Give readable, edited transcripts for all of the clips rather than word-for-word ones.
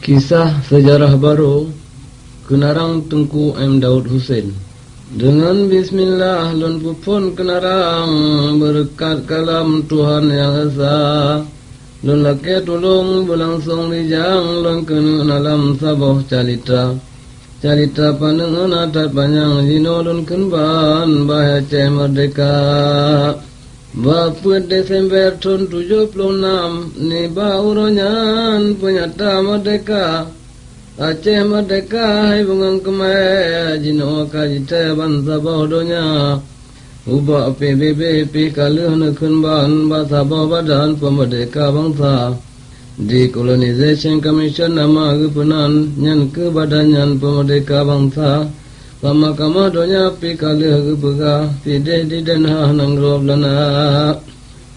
Kisah sejarah baru Kenarang Tengku M. Daud Hussein. Dengan bismillah lun pupun kenarang, berkat kalam Tuhan Yang Esa. Lun laki tulung berlangsung lijang, lun kena alam saboh calita. Calita panengan atat panjang jino lun kenban bahaya ceh merdeka. Baput Desember tahun 76 ni bauronyan penyata merdeka. Aceh merdeka hai bungang kemai jino kajita bangsa bodohnya. Ubah PBB pi kaluh nekun ban bahasa badan pemerdeka bangsa. Decolonization Commission nama kepenan nyan ke badannya pemerdeka bangsa. Mahkamah donya pi kaluh kepega pide di Den Haag nangrov lana.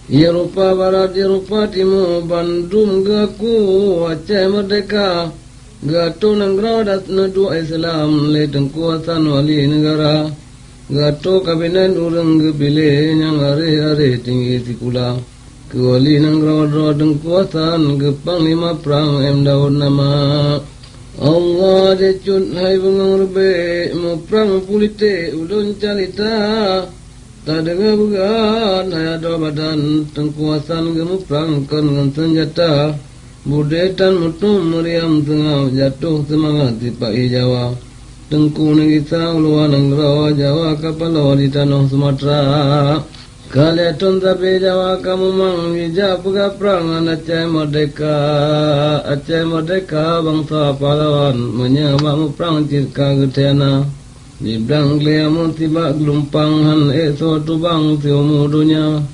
Eropa Barat Eropa Timur Bandung gaku Aceh merdeka. Gato nangrau dat nadu Islam le tengkuasan wali negara. Gato kabinet urang gepilih yang are-are tinggi sikula. Ke wali nangrau dro tengkuasan ke panglima perang M. Daud nama. Allah decut hai bungang rebe mu perang pulite ulun calita. Tak dengar bukan hai ada badan tengkuasan gemu perang kan senjata. Budetan mutum meriam tengah jatuh semangat di Pai Jawa. Tengku negisa uluan nanggerawa Jawa kapalo di tanah Sumatera. Kaliaton tapi Jawa kamu mang hijab pega perang Aceh merdeka. Aceh merdeka bangsa pahlawan menyamamu perang cirka getiana. Di brang kliamu tiba gelumpang han eso tubang siomu dunia.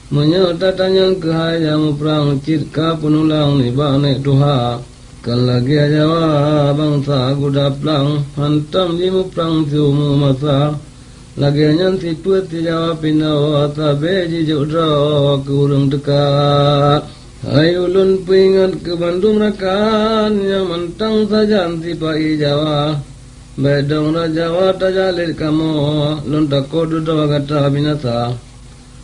Menyertatanya kehayamu perang cirka penulang ni bane tuha. Kan lagi Jawa bangsa gudaplang hantam jimu perang siomu masa. Lagi nyan si put si Jawa pinau tabe jijuk draw ke urang dekat. Hai ulun pingat ke Bandung rakan yang mentang saja si Pai Jawa. Bedong na Jawa tajalit kamu lun takut duduk kata binasa.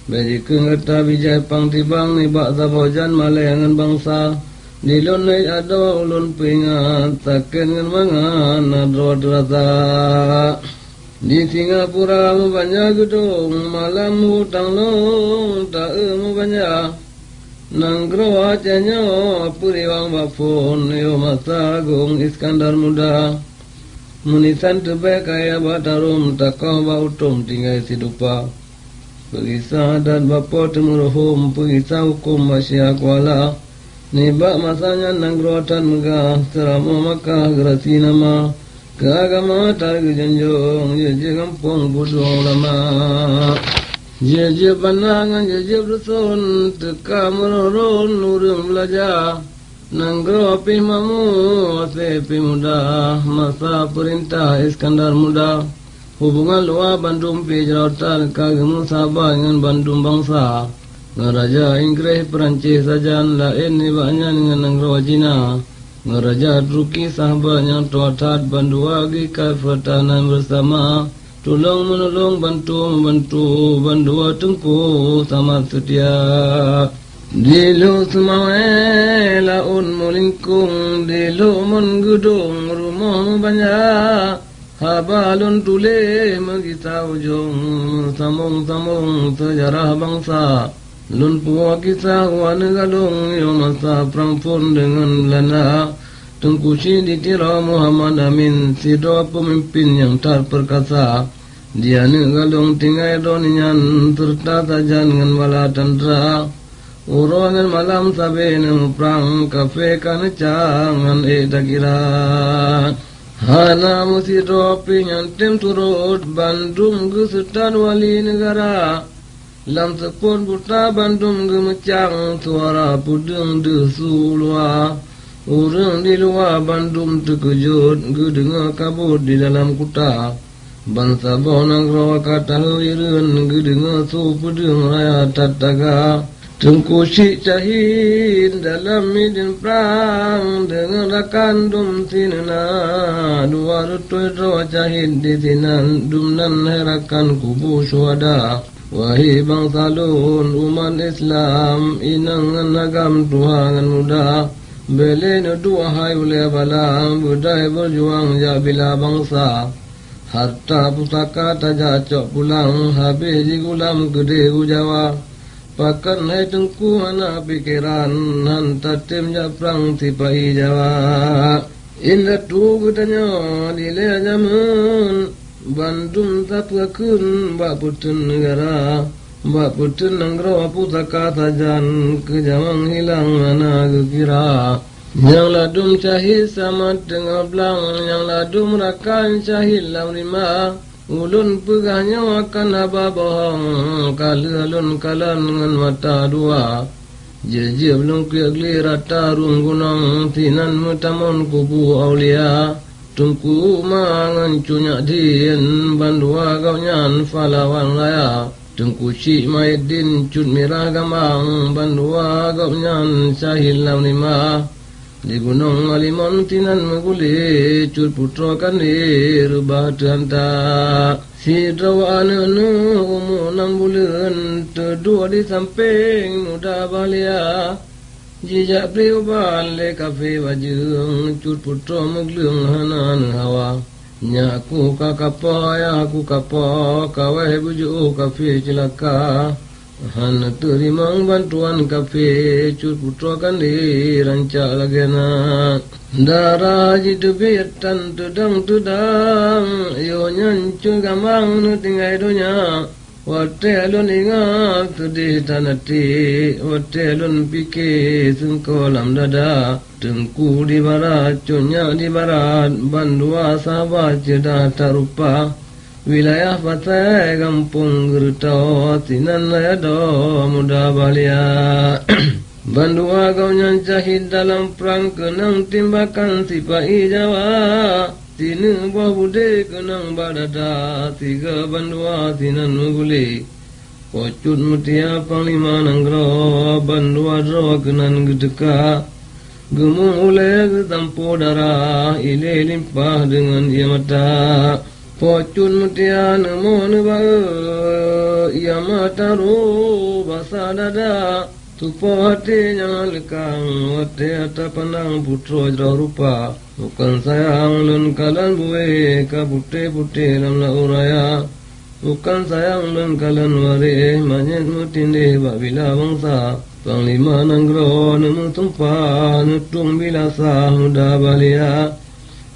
Beri kengata bijai pang tibang ni bak sabojan malayangan bangsa. Di lun ni ada ulun pingat taken ngan mangan adro terasa. Di Singapura mu banyak gedung malam hutang long tak mu banyak. Nanggro Acehnya puriwang bapun yo masa agung Iskandar muda. Munisan tebek kaya batarum takau bautum tinggal sidupa. Perisah dan bapa temuruhum perisah hukum masya kuala. Nibak masanya nanggrotan megah serama Makkah gerasi nama. Keagama targa janjung jeje kampung budung lama. Jeje pandangan jeje bersun teka merurun urung belajar. Nanggro api mamu api muda masa perintah Iskandar muda. Hubungan luar Bandung pi Jerautan kagemu Sabah dengan Bandung bangsa. Ngeraja Inggris Perancis sajan lain ibaknya dengan Nanggro Cina. Ngeraja Turki sahabatnya tuatat bandua gikat pertahanan bersama. Tolong menolong bantu membantu bandua tengku sama setia. Dilu semai laun mulingkung dilu menggudung rumah banyak. Habalun tule magita ujung samung-samung sejarah bangsa. Lun puwa kisah wana galung yo masa perang pun dengan Belanda. Tengku si ditira Muhammad Amin sido pemimpin yang tak perkasa. Dia ni galung tinggai doninyan serta saja dengan bala tentera. Urongan malam sabe nemu perang kafe kan cangan tak kira. Hana musi dopi nyantem turut Bandung gesetan wali negara. Lam sepun buta Bandung gemecang suara pudeng desu luar. Urang di luar Bandung terkejut gedengar kabut di dalam kota. Bangsa bonang rawa kata hirun gedengar su pudeng raya tataga. Tengku Syekh Syahid dalam medan perang dengan rakan dum sinana. Dua rutui roh Syahid di sinan dumnan herakan kubu syuhada. Wahai bangsa lun umat Islam inangan agam Tuhan muda. Beli dua hai oleh balang budaya berjuang ya bila bangsa. Harta pusaka tajacok pulang habis di gulam gede ujawa. Pakan hai tengku anak pikiran hantar tim ja perang tipai Jawa. Indah tu katanya dile jaman Bandung tak pekun bak putun negara. Bak putun nanggro pusaka tajan kejamang hilang mana kekira. Yang ladum cahil sama tengah belang, yang ladum rakan cahil lam lima. Ulun pegahnya akan haba bohong, kalun kalan dengan mata dua. Jejia belum kegli rata rung gunung, tinan mutamun kubu aulia. Tungku mangan cunyak din, bandua gaunyan falawan raya. Tungku cik maidin cut mirah gambang, bandua gaunyan cahil lam lima. Di gunung alimon tinan meguli cut putra kani rubah terhanta. Si drawa anu umur 6 bulan terdua di samping muda balia. Jijak priuban le kafe wajeng cut putra meglung hanan hawa. Nyaku kakapa ya aku kapa kawai bujuk kafe celaka. Han terimang bantuan kafe cut putra kandi rancak lagena. Darah jitu biatan tudang yo nyancu gamang nu tinggai dunya. Wate alun ingat di tanati, wate alun pikir sengkolam dada. Tengku di barat, cunya di barat, bandua sahabat jedah tarupa. Wilayah patai kampung gerutau, tinan layado muda balia. Bandua kau nyancahid dalam perang kenang timbakan sipai Jawa. Tinu buah bude kenang badada, 3 bandua tinan muguli. Kocut mutia panglima nanggro, bandua dro kenan gedeka. Gemung ule tampu darah, ile limpah dengan ia mata. Pocun mutia nemo nebaa, ia mata ru basa dada. Tupo hati jangan lekang, hati hata pandang putro jauh rupa. Bukan sayang lun kalan buwe, ka putih-putih lam la uraya. Bukan sayang lun kalan wari, manyet mutindih bak bila bangsa. Panglima nanggro nemu tumpah, nutung bilasa muda balia.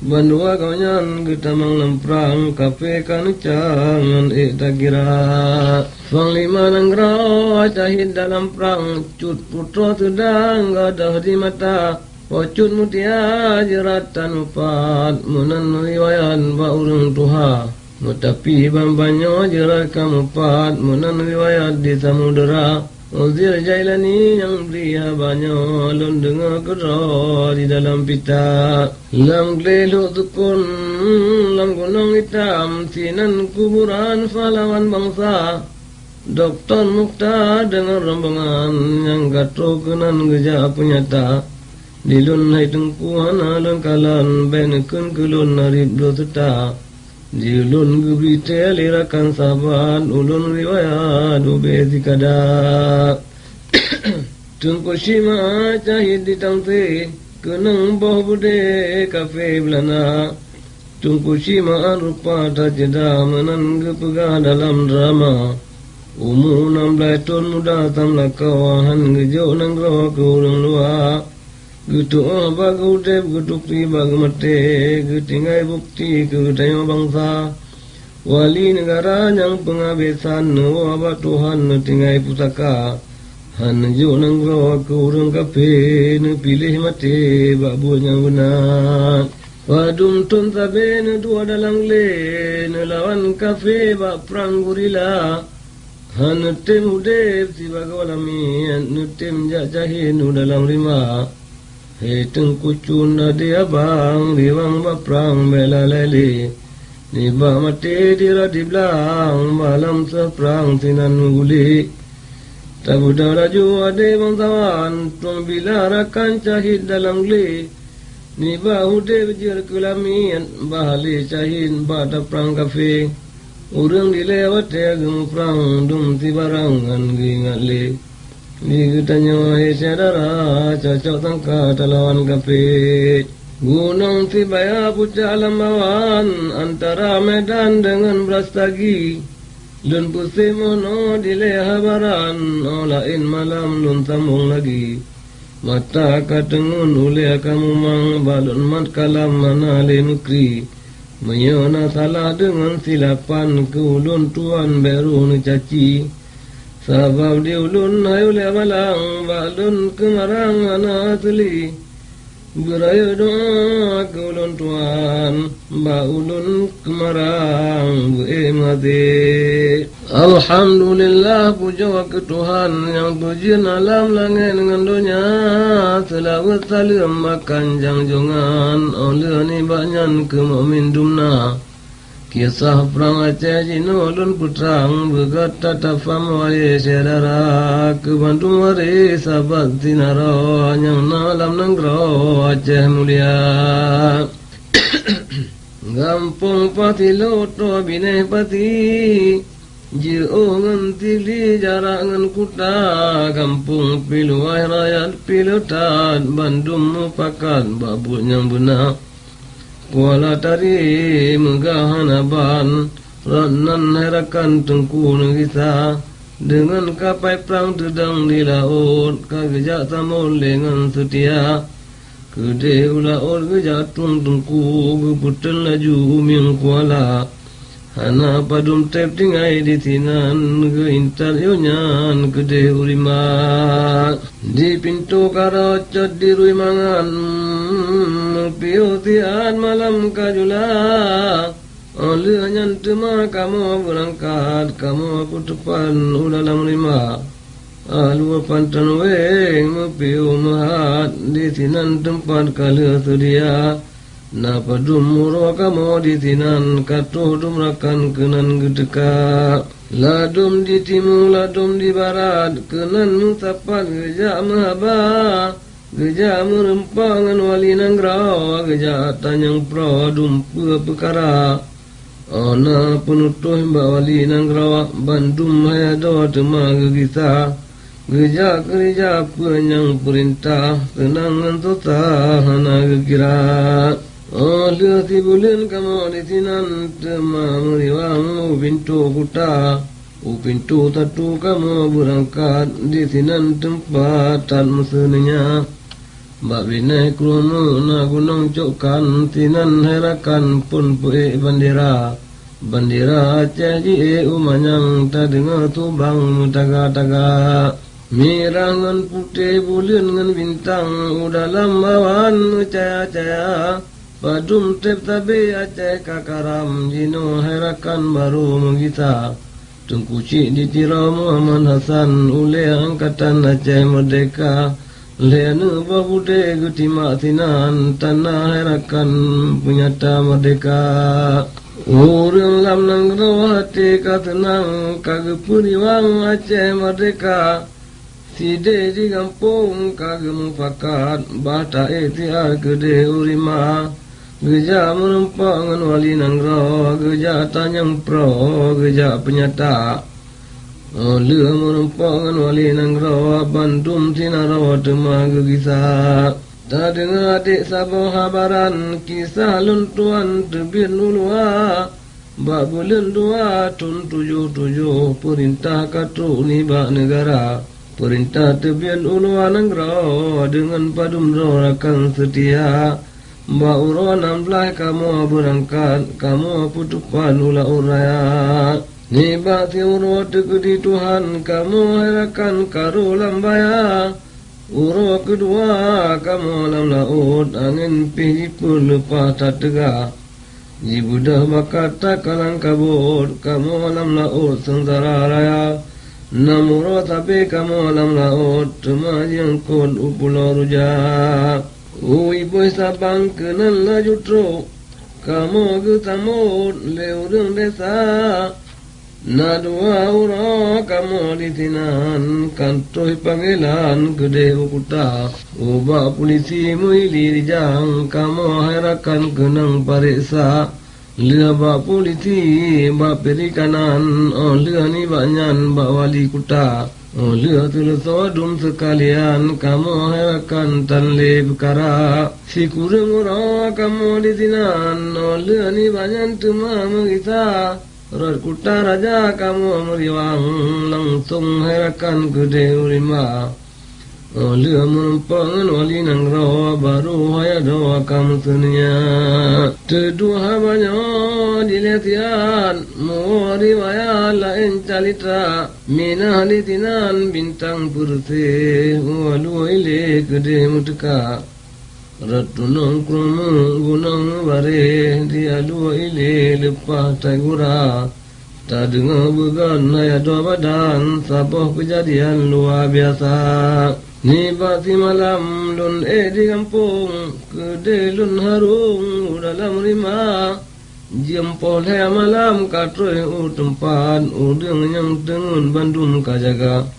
Bandua kawanyan getamang lemprang, kafe kanucangan tak kira. Panglima nanggro cahid dalam perang, cut putra sedang gadah di mata. Pocut mutia jeratan upat, munan riwayan ba urang tuha. Mutapi bambanyo jerat kamupat, munan riwayat di samudera. Uzir Jailani yang beria banyak, lun dengar kera di dalam pita. Lam geleluk tukun, lam gunung hitam, sinan kuburan pahlawan bangsa. Doktor Mukhtar dengar rombongan yang gato kenan gejak penyata. Di lun hai tengkuan alun kalan, benekun kelun narib berserta. Di ulun gebrite lirakan sahabat, ulun riwayat ube zikada. Tungku shima cahid di tangsi, kenang boh bude kafe belana. Tungku shima rupa tajeda menan gepegah dalam drama. Umur 16 tahun muda tamlah kawahan gejo nanggro ke urang luar. Gutu bagu deb gutu pri bag mate gutingai bukti ke dayo bangsa. Wali negara yang pengabesan wabah Tuhan tinggai pusaka. Han jo nanggro ke urang kafe ne pilih mate babu yang benar. Wadum tun sabe ne dua dalang le ne lawan kafe bak perang gurila. Han tem udep si bagawalami ne tem jajahin dalam lima. Hei tengku cuna dia bang, diwang baprang bela lele. Ni ba mati dira di belang, malam seprang sinan guli. Tabuda raju ade bangsawan, tuang bila rakan cahid dalam geli. Ni ba hude bejir kelamian, bahali cahin bada perang kafe. Urang dilewat ya gem perang, dum si barangan gingat le. Digutanyo saudara cocok tangka talawan kaprit. Gunung Tibaya pucah lambauan antara Medan dengan Brastagi. Lun pusing mono di leha baran, olain malam lun sambung lagi. Mata katengun ule kamu mang balun mat kalam manale nukri. Menyona salah dengan silapan ke ulun tuan beru nu caci. Sabab di ulun hai ule balang balun kemarang anak tuli. Berayu doa ke ulun tuan ba ulun kemarang mati. Alhamdulillah puja ke Tuhan yang pujian alam langit dengan dunia. Selawat salam makan jangjongan oleh ni banyan ke mu'min dumna. Kisah perang Aceh Jino ulun putrang begat tatafam wali saudara ke Bandung wari sahabat tinaro yang nalam nenggro Aceh mulia. Gampung pati loto bine pati jio ngentili jarak ngan kuta. Kampung piluai rakyat pilutan Bandung mupakat babut yang benar. Kuala tari megahan aban ranan herakan tengku negisa. Dengan kapai perang tedang di laut kagejak tamul dengan setia. Kede ulaut gejak tung tengku geputan laju uming kuala. Hana padum tep tingai di tinan geintal yonyan kede urimat. Di pintu karocot di ruimangan piutian malam kajula. Oleh nyantema kamu berangkat kamu putupan ulalang lima. Alu pantan weng mepiu mahat di tinan tempat kala sedia. Napa dumuro kamu di tinan katuh dumrakan kenan gedeka. Ladum di timur ladum di barat kenan mutapat gejak mahaba. Gejak merempangan wali nanggrau gejak tanyang pro dumpa perkara. Ona penutuh mbak wali nanggrau Bandung hayado temaga kita. Gejak kerja penyang perintah tenangan tota hana kira. Oleh tibulan kamu di tinan tema meriwang pintu kuta. Pintu tatu kamu berangkat di tinan tempat tan mesenenya. Mbak binai krono na gunung cokan tinan herakan pun pue bandera. Bandera Aceh ji umanyang ta dengar tubang mutaga-taga. Mirangan putih bulan ngan bintang udalam bawan caya-caya. Padum tep tabe Aceh kakaram jino herakan baru mengita. Tengkucik di tira Muhammad Hasan ule angkatan Aceh Merdeka. Lena babude gutima tinan tanah herakan punyata merdeka. Urang lam nangro hati katenang kagepuniwang Aceh Merdeka. Side di kampung kagemufakat bata etiar gede urima. Geja merempangan wali nangro geja tanyang pro geja penyata. Oleh merempangan wali nangro Bandung tinaro temaga kisah. Tak dengar adik sabah habaran kisah luntuan tebin ulua. Bak bulan 2 tahun 77 perintah katu nibak negara. Perintah tebin ulua nangro dengan padum rorakan setia. Mbak uro 16 kamu berangkat kamu putupan ula uraya. Nibak tiuro tegedi Tuhan kamu herakan karu lambaya. Uro kedua kamu lam laut angin pihipun lepas tak tegak. Jibudah bakata kalang kabut kamu lam laut sengsara raya. Namuro tapi kamu lam laut temajang kod upulau rujak. Ibu sabang kenan laju truk kamu getamut leureng desa. Na dua ura kamu di tinan kantoy panggilan gede ukuta. Ubah polisi muili rijang kamu herakan kenang pariksa. Lia bak polisi bak perikanan. Lia ni banyan bak wali kuta. Oleh telusodum sekalian kamu herakan tanle perkara si kurang orang kamu di sinan oleh ni banyak cuma kita rot kuta raja kamu meriwang langsung herakan gede ulima oleh menumpangan wali nang rawa baru haya doa kamu dunia kedua banyak diletian muari waya lain calitra mina halitinan bintang purse walu ile gede mutka ratunong krumu gunung bare dialu ile lepah tagura tak dengar bukan haya doa badan sabah kejadian luar biasa. Ni bati malam lun di kampung Kede lun harung dalam rima Jempol hai malam katroi tempat udang yang tengun Bandung kajaga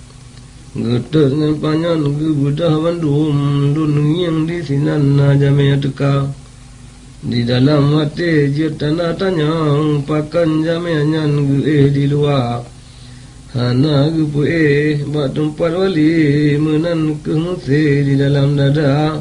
Getek dengan panyan gebudah Bandung lun yang di sinan jamnya teka Di dalam hati jir tanah tanyang pakan jamnya nyan di luar Hana gupue buat tempat wali menan kehuse di dalam dada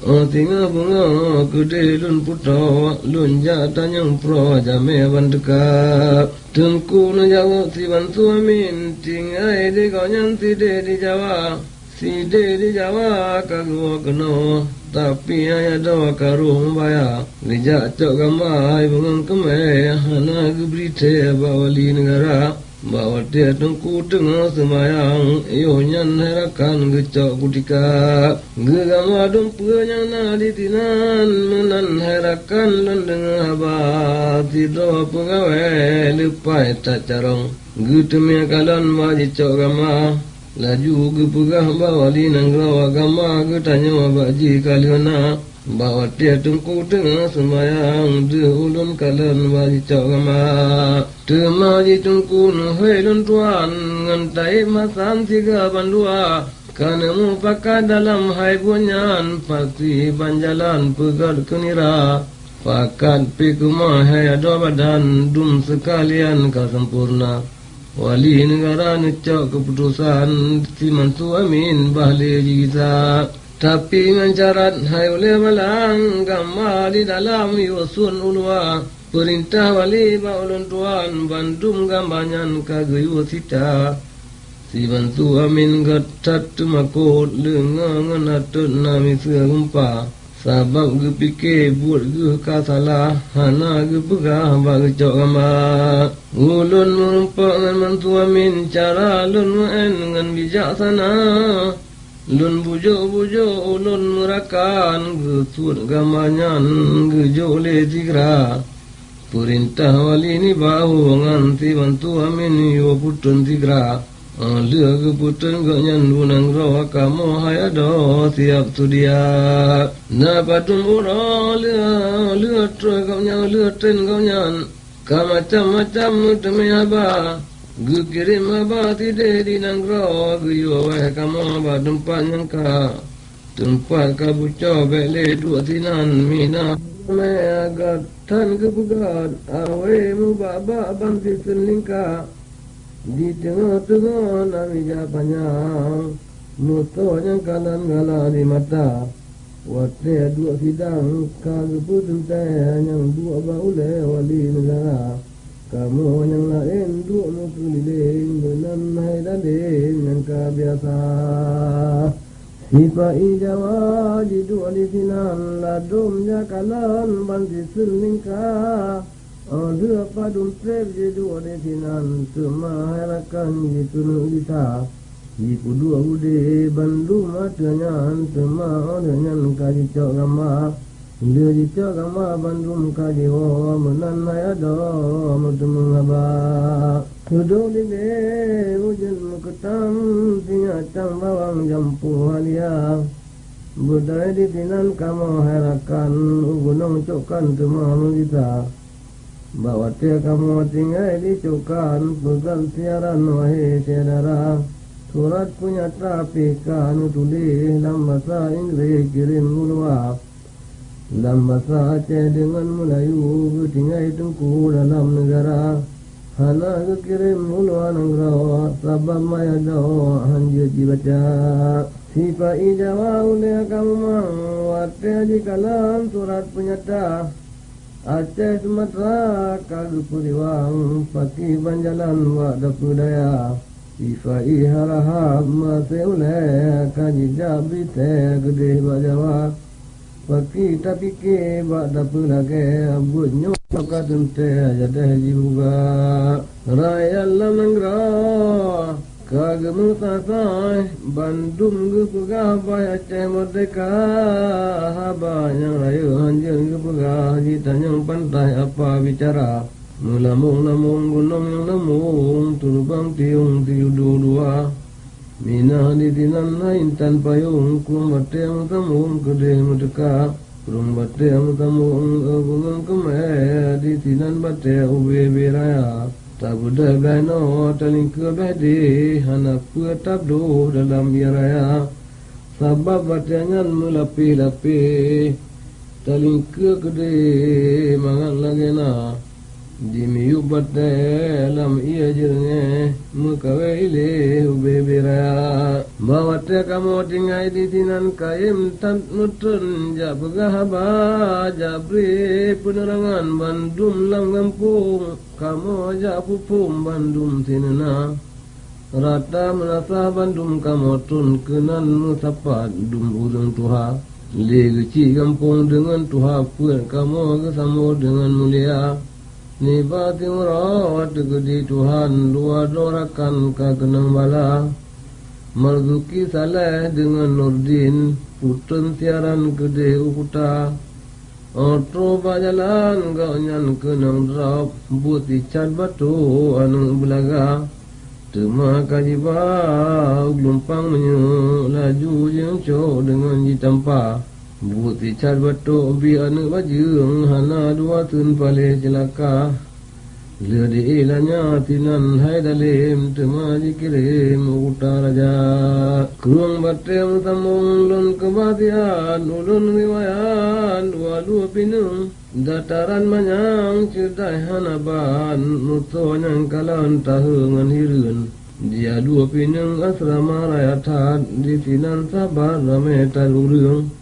tinggal bunga gede lun putra lun jatanyang pro jame bandeka tengku na jawa si bantu amin tinggai di konyan si di Jawa si di Jawa kagua keno tapi ayah doa karung baya lijak cok gamai bungang kemeh hana gubrite bawali negara bawa dia tengku tengah semayang Yohyan herakan gecok kutika Gegama dumpunya nadi tinan Menan herakan lendeng abad Tido pegawai lepai tak carong Getemia kalan maji cok gama Laju gepegah bawa linang rawa gama Getanya baji kaliana bawa dia tengku tengah semayang De ulun kalan maji cok gama Temaji tungku nuhai lun tuan Ngantai masan tiga bandua Kanemu pakai dalam hai bunyan Pasti banjalan pegal kenira Pakat pikuma hai ada badan Dum sekalian ka sempurna Wali negara necok keputusan Si mantu amin bahli jisa Tapi mencarat hai oleh malang Gamma di dalam yusun ulwa Perintah wali baulun tuan Bandung gambanyan kagayu sita Si bantu amin gatat tumakot Lengangan atut nami segumpa Sabab gepike buat ge kasalah Hana gepegah bagi cok gama Ulun merumpak dengan bantu amin Cara lun muen dengan bijaksana Lun bujuk-bujuk ulun merakan Gesut gamanyan gejole tigra Perintah wali ni bahu nganti bantu amin yo putun tigra Lia ke putun gaknyan bunang rawa kamu hayado siap tu dia Na patun ura lia troy gaknyan lia ten gaknyan Ka macam-macam temi haba Gu kirim haba tide di nang rawa Gu yo weh kamu haba tempat nyangka Tempat kabuco bele dua tinan mina Me agak tan kepegat awe mu baba banti selingka di tengah-tengah nami japanyang muto yang kanan gala di mata wate dua sidang kageputun teh yang dua baule wali negara kamu yang lain dua nu keliling benan hai dadin yang biasa Sipai Jawa di dua di sinan ladum jakalan banti selingka Dua padum trep di dua di sinan Semua herakan di tunu kita Jiku dua ude bandum adanyan Semua adanyan kaji cok gama Dia di cok gama bandum kaji wa Menan hayado Mutu mengaba Duduk di wujud muketam Tinga cang bawang jampu halia Budaya di tinan kamu herakan Gunung cokan semua kita Bawa dia kamu tinggal di cokan Pegal siaran wahai saudara Surat punya trafikan Tulis dalam bahasa Inggris kirim ulua Dalam bahasa Aceh dengan Melayu Tinggal tengku dalam negara hana kekirim muluan anggrawa sabab maya dawa hanjir dibaca sipa ijawa ulia kamu mang wate aji kalam surat penyata Aceh Sumatera kalu puriwang paki banjalan wada budaya sifai harahap masih oleh kaji jabri teh gede bajawa paki tapi ke wada pulage abunyo kadun teh jadah juga raya lam nengra kagemu sasai Bandung gepegah bay Aceh Merdeka haba yang raya hanjir gepegah ditanyang pantai apa bicara melamung-lamung gunung yang lamung turbang tiung dua minah di dinan lain tanpa yung kurung batang tamung gede Merdeka kurung batang tamung bungang kemeh di dinan batang ube beraya tak budak gano taling ke bedi hana puatap do dalam iraya sabab batangan melapi-lapi taling ke gede mangan lagena di miu batalam ia jerne mukawe ile ube beraya bawa te kamu tinggai di tinan kaim tan mutun ja begahaba jabri penerangan Bandung lam kampung kamu aja pupum Bandung tinena rata menasah Bandung kamu tun kenan musapat dum urang tuha legeci kampung dengan tuha pun kamu kesamu dengan mulia Nibati merawat gede Tuhan dua dorakan kagenang bala Marzuki Saleh dengan Nurdin Putun siaran gede ukuta Otro bajalan gaunyan kenang drop Buti cat batu anu belaga Tema kajibau gelompang menyu Laju yang cok dengan jitampa Buti cat batuk bi anu bajung hana dua tun pale celaka Ledi ilanya tinan hai dalim tema dikirim utara raja Kurung batem tamung lun kebatian ulun riwayan dua pinung Dataran manyang cerdai hanaban nuto nyang kalan tahungan hirun Dia dua pinung asrama rayatan di tinan sabar rametan urung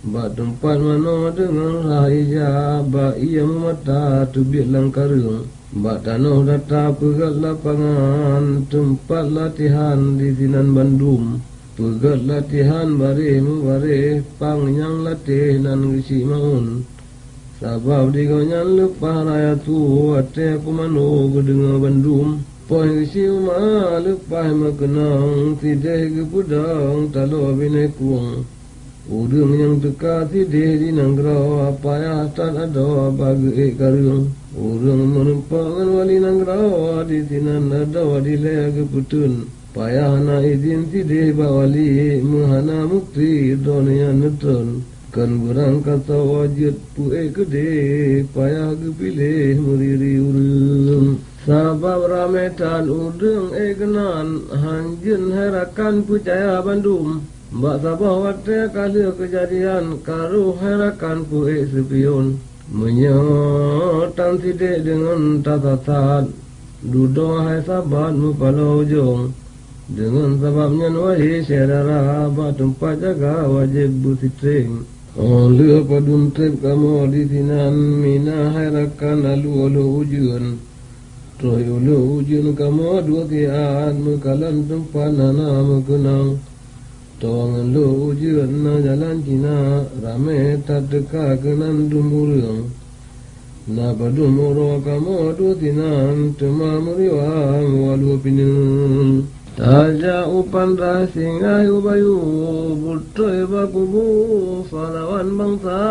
Ba tempat mana dengan raja ba ia memata tubik langkarung ba tanah data pegat lapangan tempat latihan di Sinan Bandung pegat latihan bare mubare pang yang latih nan ngisi maun sabab digonyan lepah raya tu ate aku mano gedenga Bandung poin ngisi uma lepah makenang tideh gepudang talo binekung Udung yang teka tidih di nanggrau payah tak ada bagi karung Udung menumpangkan wali nanggrau di tinan ada di lea keputun payah na izin tidih bawali menghana mukti dunia netun kan berangkat wajud pu'e gede payah kepilih meriri urung sabab rametan udung kenan hanjun herakan pucaya Bandung Mbak sabah wate kali kejadian karu herakan pu'e sepion Menyotan sidik dengan tatat Dudo hai sabat mupalau ujung Dengan sababnya wahi syedara Ba tempat jaga wajib busitring Oleh padun trip kamu di tinan Mina herakan alu ujun Troy ulu ujun kamu dua kian Mekalan tempat nana mekenang Tuangan lu ujian na jalan Cina Rame tak deka kenan dumurung Na padumuro kamu adu tinan Tema meriwang walu pinung Taja upan rasingai ubayu Butoy bakubu Falawan bangsa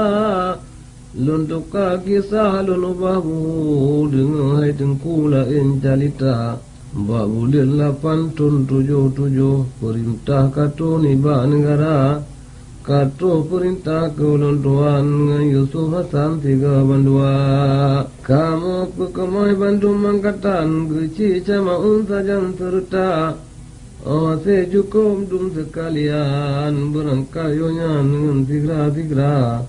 Luntuk kisah lun ubahu Dengar hai tengkula calita Bak bulir 877 perintah katu niba negara katu perintah keulun tuan dengan Yusuf Hasan 3 bandua kamu pekemai Bandung Mangkatan geci camaun sajan serta se cukup dum sekalian berangkat yonya dengan tigra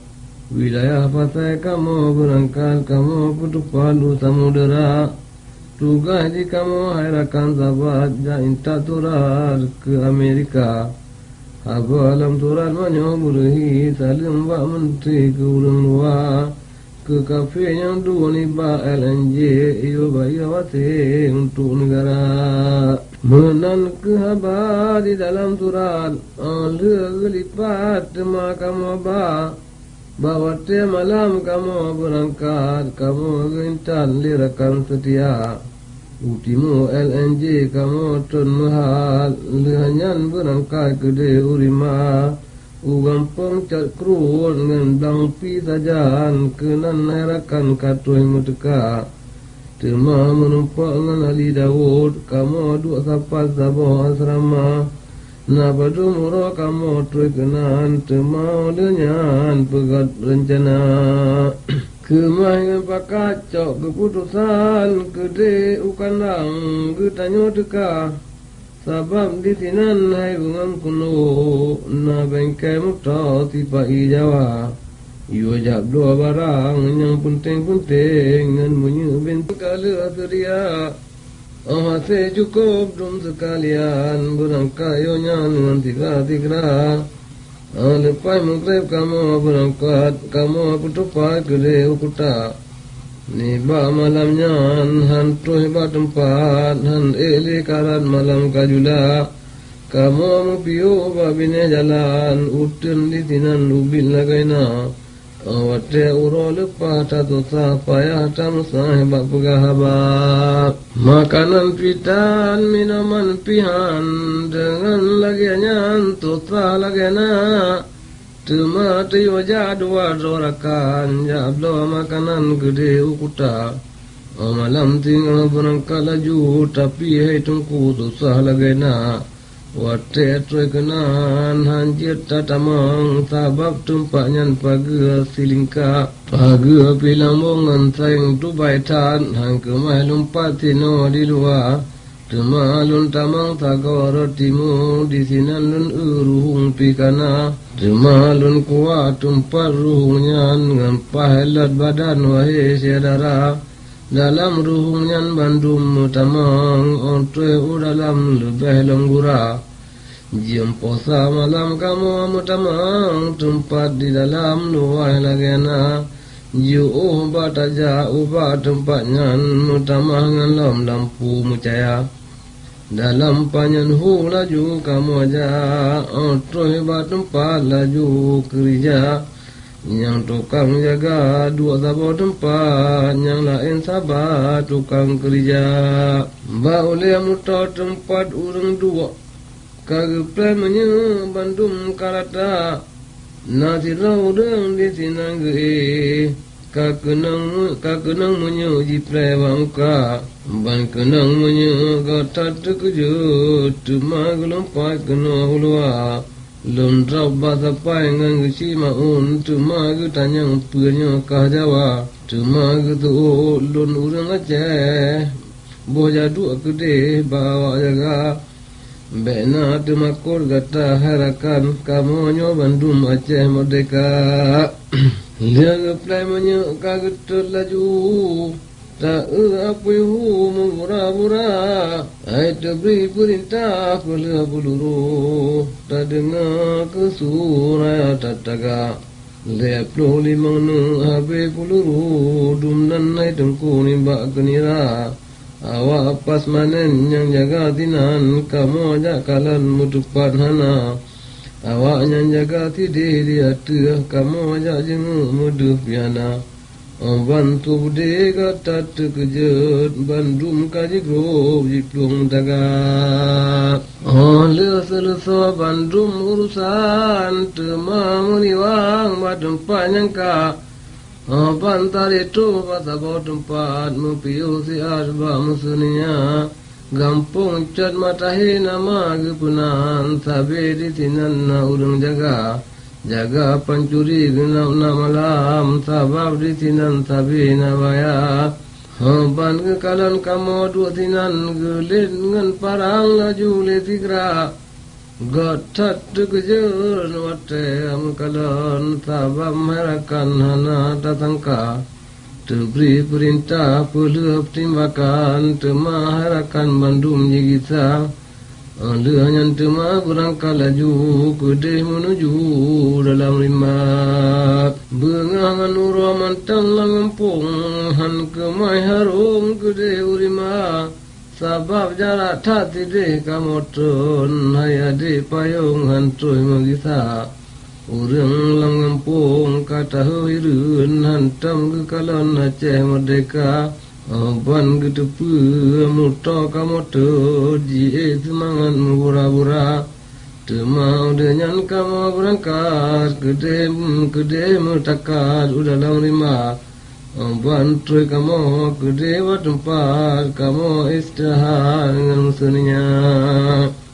wilayah pasai kamu berangkat kamu petupan samudera tugas di kamu hairakan sahabat jain tak turar ke Amerika. Abalam turar menyoburi salim bak menteri ke urang luar ke kafe yang dua ni ba LNG iyo bayawati untuk negara. Menan ke habar di dalam turat lipat tema kamu bawa te malam kamu berangkat kamu gintan lirakan setia. Utimu LNG kamu tun mahal lehanyan berangkat gede urima ugampang cat kruun ngan dangpi sajan kenan herakan katoi muteka tema menumpak ngan Ali Daud kamu dua sapat sabo asrama na badu muro kamu tuai kenan tema lenyan pegat rencana kemahiran pakacok keputusan gede ukandang getanyo deka sabab di sinan hai bungang kuno na bengkai muta tiba Jawa iyo jab dua barang yang penting-penting ngan munyu binti kala seria masih cukup dum sekalian berangkat yonya dengan tiga-tiga. Lepas maghrib kamu berangkat, kamu bertupai ke Ukuta. Ni ba malamnya hantu hebat tempat, han karan malam kajula. Kamu mupiu babine jalan, utun di tinan ubil lagaina. Awate uro lepas tatu sah payah tamusah hebat pegahabat. Makanan pitan, minuman pihan, dengan lagiannya tutah lagiana. Cuma tiyo jadwa dorakan, jablo makanan gede Ukuta. Malam tinggal berangkat laju, tapi hai tungku susah lagiana. Wate troy kenan hanjir tatamang sabab tumpaknya pagi silingka pagi pilambongan sayang tu baitan hang kemai lumpat tino di luar temalun tamang tagara timu di sinan lun uruhung pikana temalun kuat tumpat ruhungnya ngan pahelat badan wahai saudara dalam ruhungnya bandum tamang ontre dalam lebih lenggura jam posa malam kamu mutamang tempat di dalam luar lagena jauh bataja ubah tempatnya mutamang lam lampu mucaya dalam panjang hu laju kamu aja ontre hebat tempat laju kerja yang tukang jaga dua sabar tempat yang lain sabar tukang kerja boleh mutar tempat orang dua kageplan menye bandum karata nasi raudang di sinang ge kakenang menye jipre bangka ban kenang menye gatat keje tuma gelompat kena hulua lom drop basa pai ngan gisi maun tuma ge tanyang punya kah Jawa tuma ge tu lon urang Aceh boja dua gede bawa jaga bena temakor gata harakan kamu nyo Bandung Aceh merdeka liang play menyo kaget laju tak apa hu murah-murah ai tebri perintah pula buluru tak dengar kesurai tataga le plo limang nu habe buluru dumnan nai tengku nimba kenira awak pas manen yang jaga tinan kamu ajak kalan mutupan hana awak yang jaga tidih dia tuh kamu ajak jengu muduh piana bantu bude kata terkejut bandum kaji grob jiplung daga le selesai bandum urusan temam liwang badem panyangka pantar itu pasabot tempat mempiu si arba musuhnya gampung cat matahi nama gepunan sabe di tinan na urang jaga pancuri genap na malam sabab di tinan sabe na baya ban kekalan kamu dua tinan gelit ngan parang laju le tigra gatat kejer wate amkalan sabab merakan hana tatangka Teberi perintah peluk timbakan temaharakan bandum jigisa Lehanyan temah berangkat laju kedih menuju dalam rimak Bengangan urwa mantang langempung Han kemai harum kedih urima Sabab jarak tak tidih kamotron Hayadi payung hantuy magisa Urang langempung kata hirun hantam kekalon Aceh merdeka Ban getepu muta kamoto jie semangat mubura-bura Temau denyan kamu berangkat Kedem mutakat dalam lima Ban troy kamu kedewa tempat Kamu istirahat dengan musuhnya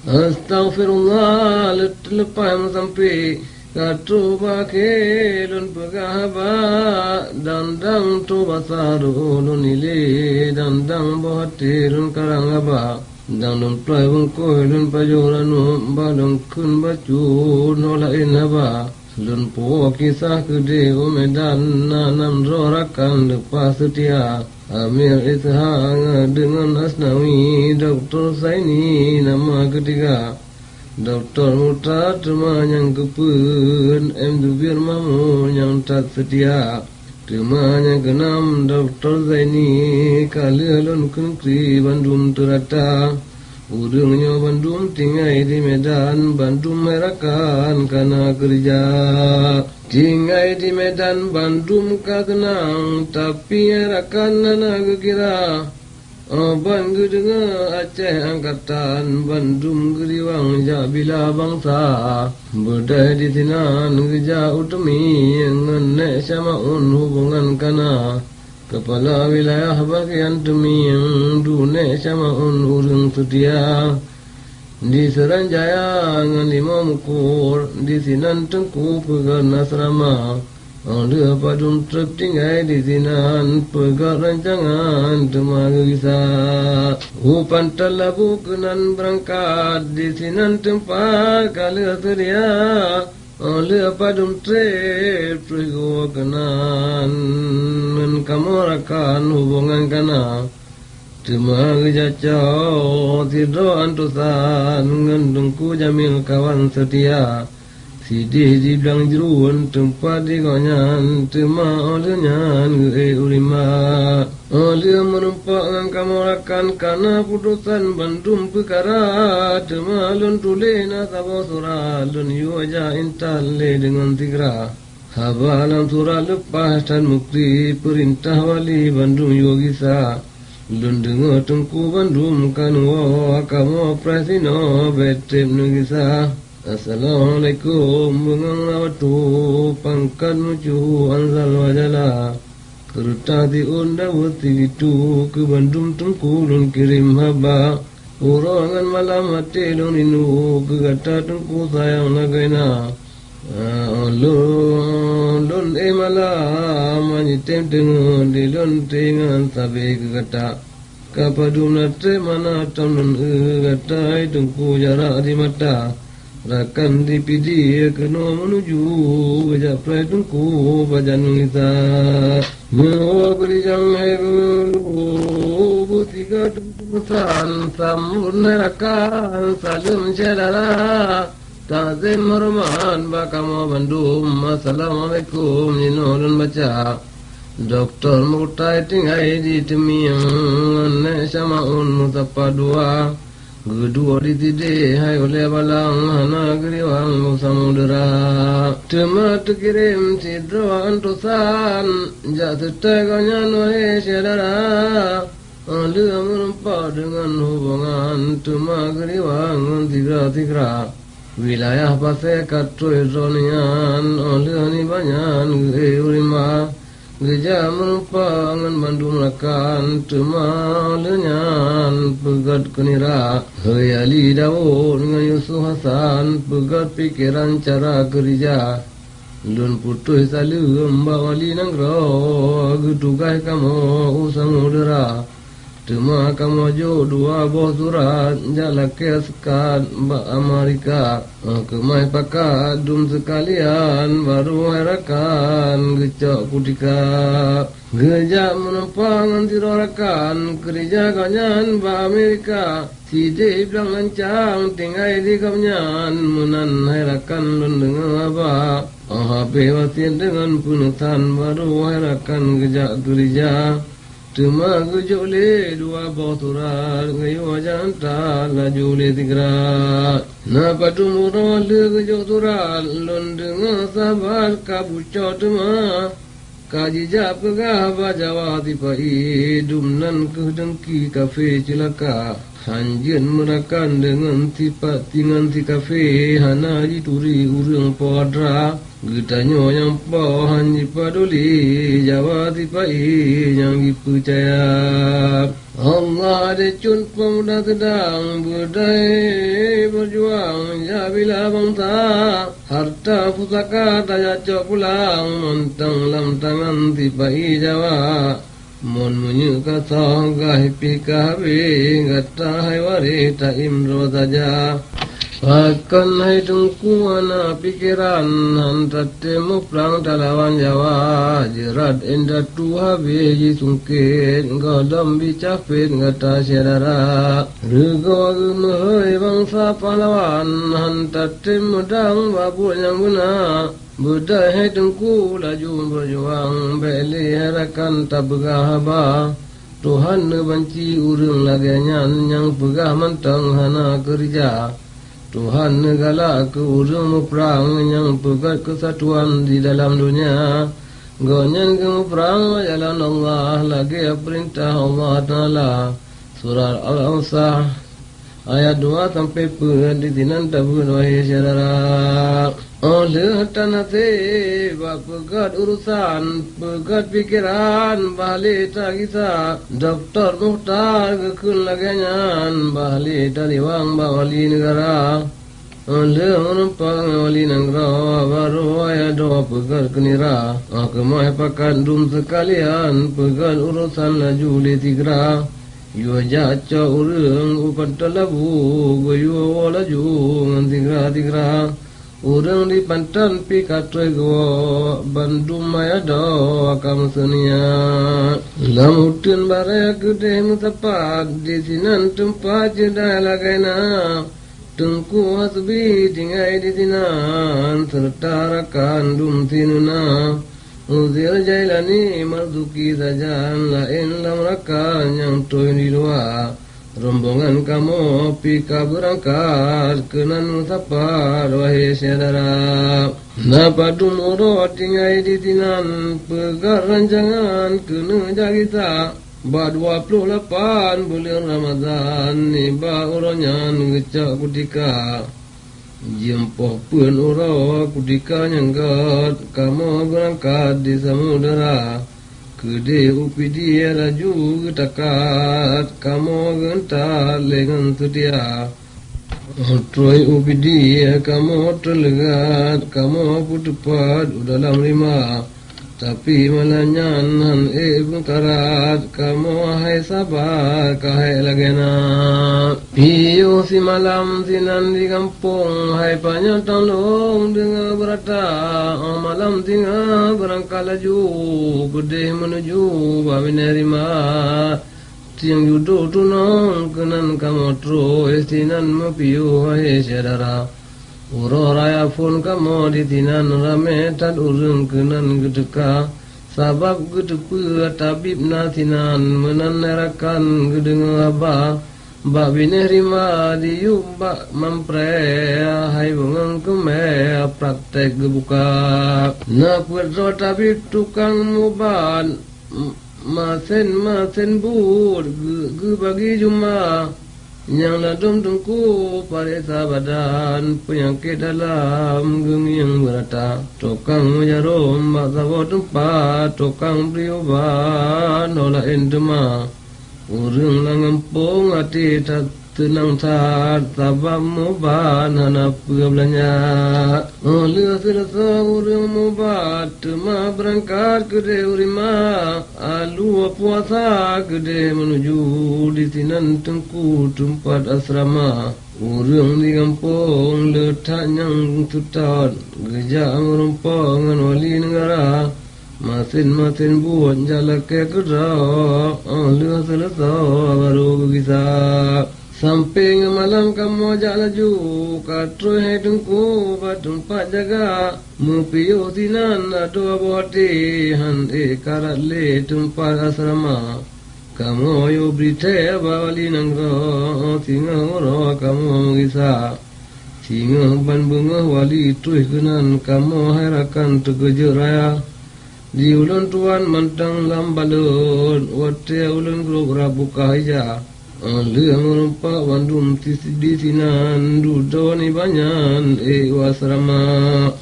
Astaghfirullah lepas sampai Katu bakilun pegahaba Dandang tu basarulun ili Dandang bahatirun karangaba Dandang play bungkoilun pajuranu Badang kun baju nolain haba Lun po kisah kede medan Nanam rorakan lepas setia Amir Ishaq dengan Asnawi Dr. Saini nama ketiga Dr. Murtad Temah yang kepun M. Dubir Mahmud yang tak setia Temah yang keenam Dr. Zaini Kalilun Kenkri Bandung Terata Urungnya Bandung tinggai di Medan Bandung merakan karena kerja Tinggai di Medan Bandung kagenang Tapi merakan anak kira Ban gedenge Aceh angkatan Bandung geriwang jabila bangsa Berdaya di sinan geja utami Ngenek syamaun hubungan kana Kepala wilayah bagian teming Dunek syamaun urung setia Di Seranjaya ngan lima mukur Di sinan tengku pegan asrama Ada padum truk tinggai di sinan Pegat rancangan temaga kisah Upan talabu kenan berangkat Di sinan tempat kala sedia Ada padum truk Perigo kenan Dan kamu rakan hubungan kana Temaga jacau Tidur antusan Ngendungku jamil kawan setia Sidih di belang jeruan tempat di konyan Tema olehnya ulima Oleh menumpak dengan kamu rakan Karena putusan Bandung perkara Tema lun tulis nasabah surah Lun yuaja intale dengan tigra Habalam surah lepas dan mukti Perintah wali Bandung yogisa Lun dengar tengku Bandung Kanwa kamu presino Betrip negisa Assalamualaikum Bengangawatu Pangkat mucuh Anzal wajala Kerta diunda wati itu Ke Bandung tengkulun kirim haba Urangan malam hati lun inu Ke kata tengku sayang lagaina Lun malam Manyitim tengun Di lun tingan Sabi ke kata Kapadum nate mana Tamnun kata tengku jarak di mata Rakan dipidi kena menuju Bajak prai tungku bajan kita Nyawa berijang helu Tiga tungkusan Sambun rakan Salim syedara Tazim hormat Bakama Bandung Assalamualaikum Jinolun baca Dr. Murtai tinggai di temiyang Nek syamaun mutapa dua Kedua ditidih hai oleh balang Hana geriwang samudera Tema terkirim sidra antusan Jak seteganya nohe syedara Dia menempat dengan hubungan Tema geriwang tigra-tigra Wilayah pasai katoi zonian Oleh ni banyak geurima Geja merupakan Bandung rakan Temalnyan pegat kenira Hayali Daud dengan Yusuf Hasan Pegat pikiran cara kerja Lun putus salu mbak wali nanggro Getugai kamu usang udara Tuma kamojo dua boh surat jala kesekat ba Amerika kemai pakat dum sekalian baru herakan gecok kutika gejak menempang antirorakan kerja kanyan ba Amerika side bilang lancang tinggai di kamnyan menan herakan lun dengan apa HP wasin dengan punutan baru herakan gejak kerja Tuma gejole dua boh surat gayo janta laju le tigrat na padumuro le gejok surat lon dengan sabar kabuco tuma kaji jap gah bajawa tipai dumnan kedengki kafe cilaka hanjen merakan dengan tipat tingan ti kafe hana dituri urang podra Getanyo yang pohan dipaduli Jawa tipai yang dipercaya Allah ada cun pemuda sedang berdaya berjuang Jabila bangsa harta pusaka daya cok pulang Mentang lam tangan tipai Jawa Mon menyuka songgah pikabi Gata haywari taim roh saja Akan hai tungku ana pikiran hantat temu perang talawan Jawa jerat indah tuha beji sungkit godam bicapit ngata syadara rego gemehoi bangsa pahlawan hantat temu dang babul yang guna budai hai tungku laju berjuang beli harakan tak begah haba Tuhan nebanci urang laganyan yang pegah mentang hana kerja Tuhan negala ke urung perang yang pegat kesatuan di dalam dunia Gonyan ke perang jalan Allah lagi perintah Allah Ta'ala Surah Al-Ansah ayat 2 sampai di tinan tabun wahai saudara oleh tanah teba pegat urusan pegat pikiran balik tak kisah Dr. Muhtar kekun laganyan balik taliwang bawali negara oleh menumpang wali negara baru ayat 2 pegat kenira kemah pakan dum sekalian pegat urusan laju le tigra Yo jaca urang upan talabu goyo laju ngan tigra urang di pantan pi katoi go bandum maya do akam senia lamutun bare gede mutapat di sinan tempat jeda lagaina tengku hasbi tinggai di sinan serta rakan dum tinuna Uzir jailani marzuki sajan lain lam rakan yang toy di luar rombongan kamu pika berangkat kenan musafar wahai saudara napa dumuro tinggai di tinan pegar rancangan kena jagita ba 28 bulan Ramadan ni ba uronyan ngecak kutika Jempoh pun ura kudika nyanggat kamu berangkat di samudera Kede upidi laju getakat kamu gentar lengan setia Troy upidi kamu terlegat kamu putupat dalam lima Tapi malanyan han bengkarat kamu hai sabar kahai lagena Piyu si malam sinan di kampung hai panjang tolong dengar berata malam tinggal berangkat laju gede menuju babine rima tiang judo tunong kenan kamu troy sinan mepiyu hai saudara Uro raya pun kamu di tinan rame tad urung kenan gedeka Sabab gedepu tabib na tinan menan nerakan gedeng abah Bak bineh rima diubak mampre Hai bungang keme praktek gebuka Na puedro tabib tukang muban Masen bud ge bagi jumlah Yang ladum tungku pada badan penyakit dalam geng yang berata Tukang jarum bak sabo tempat Tukang priobat nolak endema Urang langampung hati tenang saat sabab muban hanap belanya oleh selesa urang mubat tema berangkat ke urima alu puasa gede menuju di tinan tengku tempat asrama urang di kampung letak yang tutat geja merompongan wali negara masin-masin buat jalak ke gerak oleh selesa baru bisa samping malam kamu ajak laju katroi hai tungku tempat jaga mupiyo tinan ado aboti han karat le tempat asrama kamu yo berita bawali nangro singa oro kamu mengisah singa ban bunga wali tuih kenan kamu harakan terkejar raya di ulun tuan mantang lambalun wate ulun grup rabuka hija Liang rumpak bandum di sinan dudoni banyan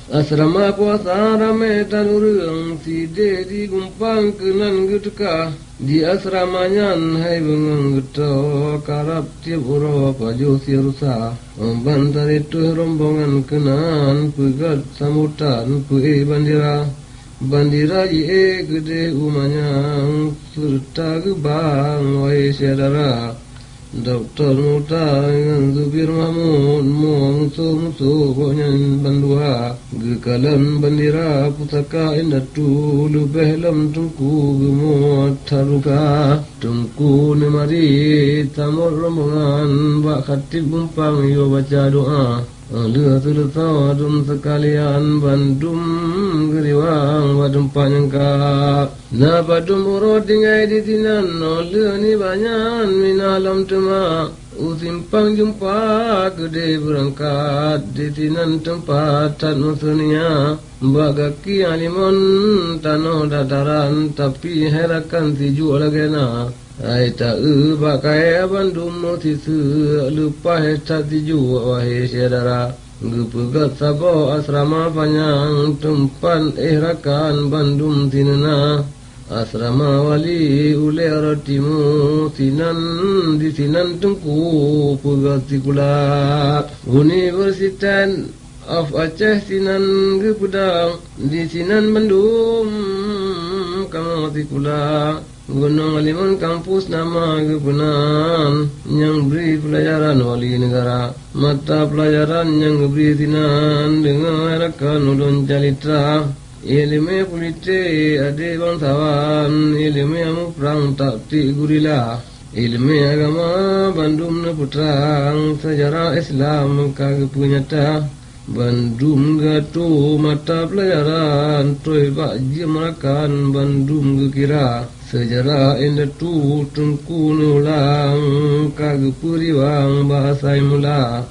asrama puasa rame tan urang side di gumpang kenan gedeka di asramanya hai bengang geto karap tiap uro paju sirusa bantar itu rombongan kenan pegat sambutan bandira ye gede umanyang serta gebang wai saudara Dr. Muta dengan Zubir Mahmud musuh konyan bandua gekalan bandira pusaka indatu lubeh lam tungku gemot taruka tungku nemari tamur rombongan bak khatib gumpang yo baca doa Alih selesa dum sekalian bandum geriwang badum panyangka na badum urut dingai di tinan oleh ni banyan minalam tema usimpang jumpa gede berangkat di tinan tempat tan musunia bagaki alimon tanah dataran tapi herakan tiju lagena ai ta bakai bandum notisu lupa heta tiju wahai saudara gepegat sabo asrama panjang tempat ihrakan bandum tinana asrama wali ule rotimu tinan di tinan tengku pegat tikula Universitas of Aceh tinan gepedang di tinan bandum kamu tikula Gunung Aliman kampus nama kebenan yang beri pelajaran wali negara mata pelajaran yang beri tinan dengan rakan ulun calitra ilmu politik ade bangsawan ilmu amu perang taktik gurila ilmu agama bandum na putrang sejarah Islam kagak punyata bandum gatu mata pelajaran toy bak jemrakan bandum gekira sejarah indatu tengku nulang kagepuriwang bahasa mula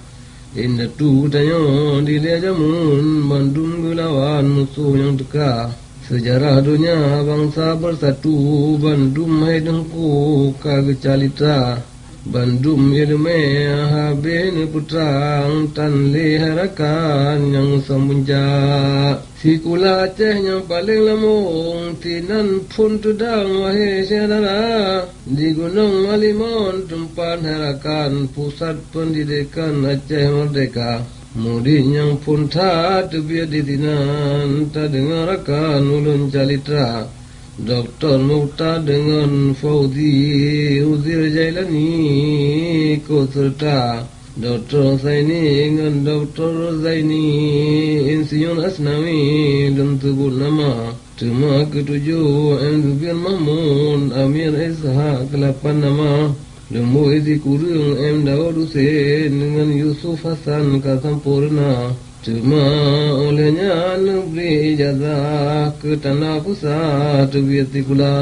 indatu tanyo dile jamun bandum gelawan musuh yang teka sejarah dunia bangsa bersatu bandum hai dengku kagecalita bandum ilme habin putrang tan liharakan yang semunja sikula Aceh yang paling lemung tinan pun tudang wahai saudara di Gunung Aliman tempat harakan pusat pendidikan Aceh Merdeka murid yang pun tak biar di tinan tak dengarkan ulun calitra Dr. Muta dengan Fauzi Uzir Jailani ikut serta Dr. Zaini dengan Dr. Zaini Insinyur Asnawi dan sebut nama tema ketujuh M. Zubir Mahmud Amir Ishaq 8 nama Lembu Isi Kurung M. Daud Hussein dengan Yusuf Hasan Kasampurna cuma olehnya negeri ijazah ke tanah pusat Biatikula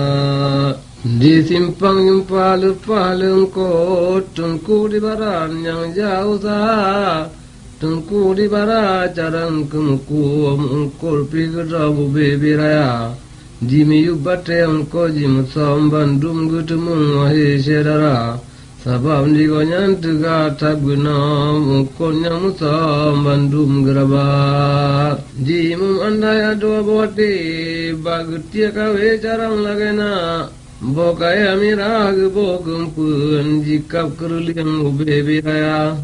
di simpang jumpa lepas lengkot tengku di barat yang jauh sah tengku di barat jarang kemuku mengkol pi gedabu bebi raya di miyu bate engko jimusam bandum ketemu wahai saudara sabab digonyan tega tak guna mukonnya musam bandum gerabak di mum andai ado abawati bagetia kawe jarang lagena Bokaya mirah gebogempun jikap keruliang ubebiraya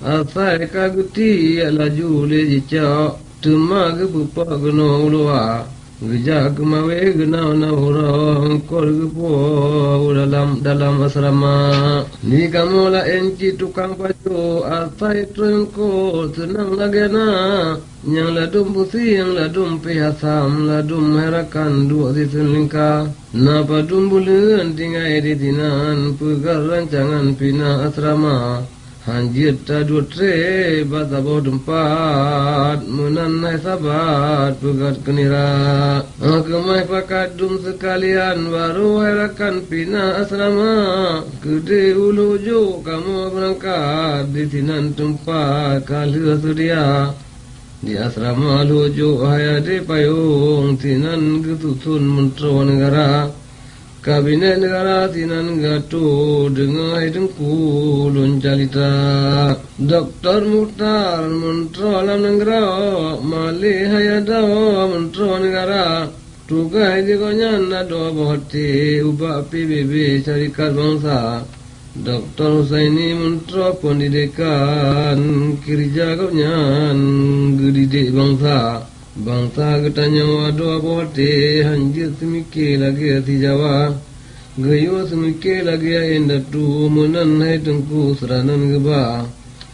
asai kaguti laju le jicak tema gepupa geno ulua geja kemawe gena na orang kol gepo dalam asrama ni kamu la enci tukang pacu asai trengko senang lagena yang ladum pusi yang ladum pihasam ladum herakan dua sisun lingka napa dumbulan tinggai di dinan pegar rancangan pina asrama hanjir tadu tre batabo dempat menanai sabat pegat kenira kemai pakadum sekalian baru herakan pina asrama gede uluju kamu berangkat di dinan tempat kali sudia di asrama luju hayade payung tinan getusun mentro negara kabinet negara tinan gatu dengai dengku luncalita Dr. Muhtar mentro alam negara mali hayada mentro negara tugai dikonyan nado bohati ubah PBB syarikat bangsa Dr. Husaini mentro pendidikan kirja kaunyan gedidik bangsa getanya wado abote hanjir semike lagi ti Jawa gayo semike lagi inda tu menan hai tengku seranan geba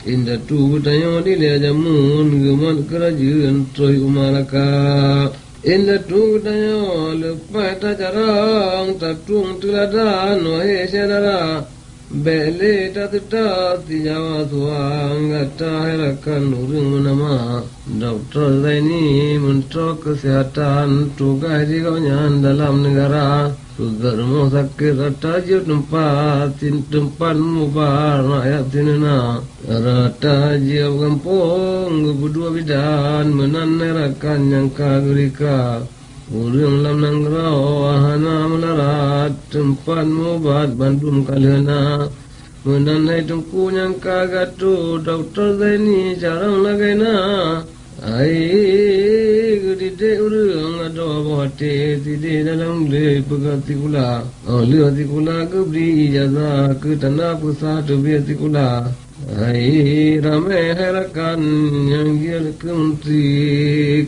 inda tu getanya dile jamun geman kerajaan troi umalaka inda tu getanya lepas ta jarang tatung teladan wahai saudara bele tata ti Jawa suang gata herakan urung menama Dr. Zaini mentro kesehatan tugas di kaunyan dalam negara sugar mau sakit rata je tempat mubar rakyat tinena rata je kampung berdua bidan menanerakan yang kagurika urang lam nangrau ahana melarat tempat mubat Bandung kaliana menanai tengku yang kagatu Dr. Zaini jarang lagaina ai gede urang ada bohate tide dalam le pegati kula oleh hati kula gebri ijazah ke tanah pusat biati kula ai ramai herakan yang dia ke menteri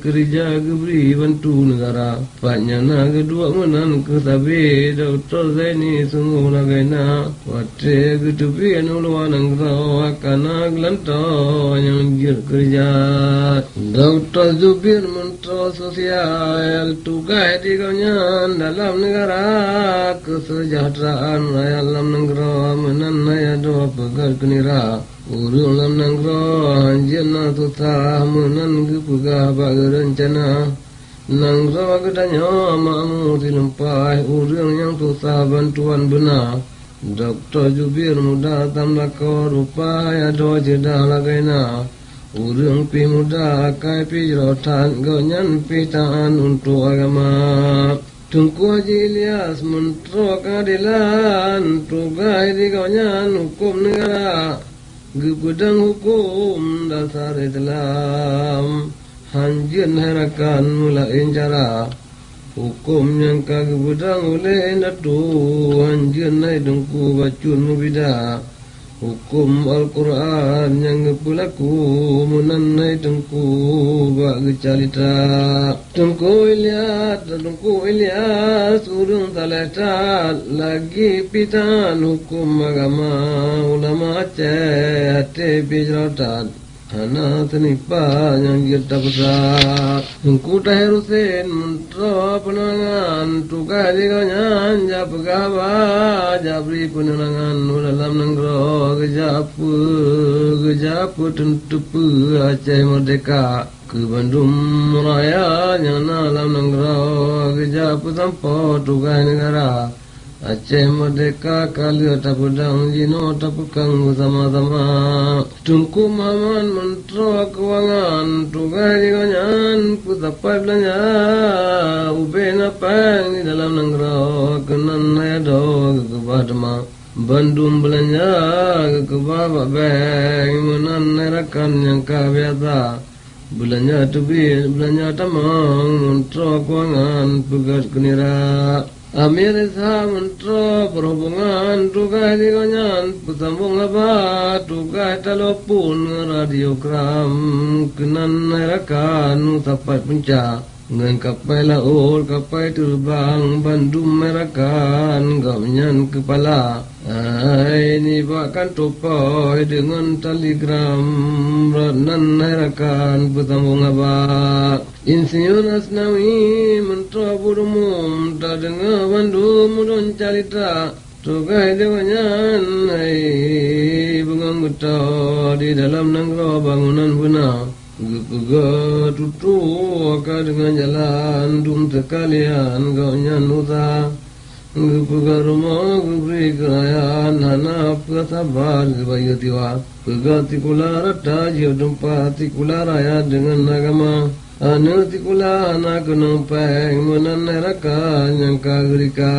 kerja gebri bantu negara paknya kedua menan ke sabi Dr. Zaini sungguh lagaina wate getupi anuluan angrau akana gelantau yang dia kerja Dr. Zubir mentro sosial tugas di kaunyan dalam negara kesejahteraan rakyat dalam negara menanai ada pegar kenira urung lam nanggro hanjir na susah menan gepegah bagi rencana nanggro gedanya makmu dilempai urung yang susah bantuan benar Dr. Zubir muda tamlako rupa ya do jedah lagaina urung pi muda kai pi rotan gonyan pi taan untuk agama Tungku Haji Ilyas mentro keadilan tugas di kaunyan hukum negara Gepedang hukum dasar Islam hanjin herakan mulain cara hukum yang kagepedang oleh natu hanjin nai dengku bacun mubida hukum Al-Quran yang gepelaku menanai dengku bak gecalita Tengku Ilyas urung taletat lagi pitan hukum agama ulama Aceh hati pijratan hana tenipa yang kita besar Tengku Tahir Husin mentro penangan tugas di kaunyan japegaba jabri penangan dalam negara gejapu tentupu Aceh Merdeka ke Bandung Raya yang dalam negara gejapu tanpa tugas negara Aceh Merdeka kali tapedang jino tapekang bersama-sama Tungku Maman mentro keuangan tugas di kaunyan putapai belanja ube napang di dalam negara kenan ayado kekebah demak Bandung belanja kekebah babeng menan nerakan yang kabiasa belanja tubir belanja tamang mentro keuangan pegat kenira Amirisa mantra perhubungan tugas dikonyan pesambung apa tugas telepon radiogram kenan nerakan sampai puncak ngan kapal laut kapal terbang bandum merakan gamnyan kepala ini bahkan topai dengan telegram ranan nerakan pesambung apa Insinyur Asnawi mantra burumum tak dengar bandum mudon calita tugai dewanyan bungang getah di dalam nangro bangunan benar gega tutu aka dengan jalan dum sekalian kau nyanuta gega rumah gebri kerayan hanap kesabar sebayu tiwa gega tikula rata jiu tempat tikula raya dengan agama anu tikula anak numpeng menanerakan yang kagerika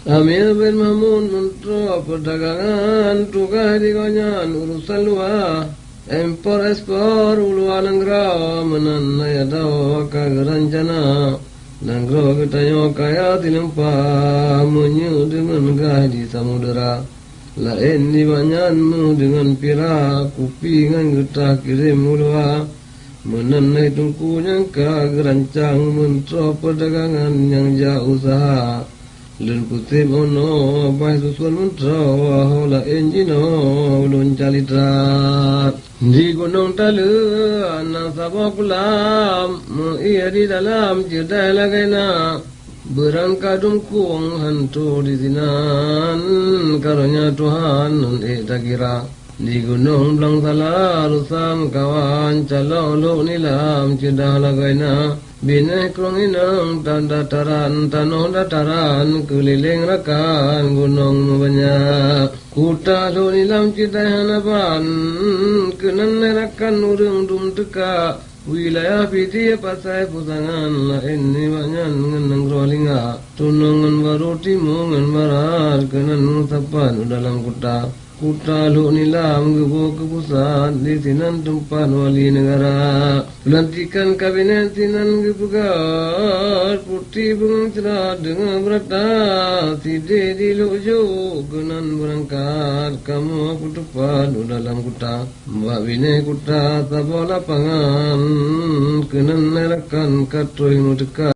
Amir bin Mahmud mantra perdagangan tugas dikonyan urusan luar Empor ekspor uluan nangro menanaya dawa kagerancana nangro ketayo kaya tinempa menyu dengan gah di samudera lain di banyanmu dengan pira kupi ngan getah kirim ulua menanai tungkunya kagerancang mentro perdagangan yang jauh usaha Lun putih ono bai susun mantra hola enjino ulun calitra di gunung talu anak sabakulam ia di dalam jedai lagaina berangkadum kuang hantu di sinan karunia Tuhan nun tak kira di gunung belang salah rusam kawan caloluk nilam jedai lagaina Bina krong inang tanda dataran tanoh dataran keliling rakan gunung banyak kuta nilam citai hanapan kenan nerakan urung dum teka wilayah piti pasai pusangan lain ni banyak ngenang rolinga tunungan baru timungan barat kenan sapan dalam kuta Kuta nilam gebu ke pusat di sinan tempat wali negara pelantikan kabinet sinan gebugar putih bunga cerah dengan berata sidi di luju kenan berangkat kamu aku tepat dalam kuta mbak bine kuta tabah lapangan kenan nerakan katoi nu dekat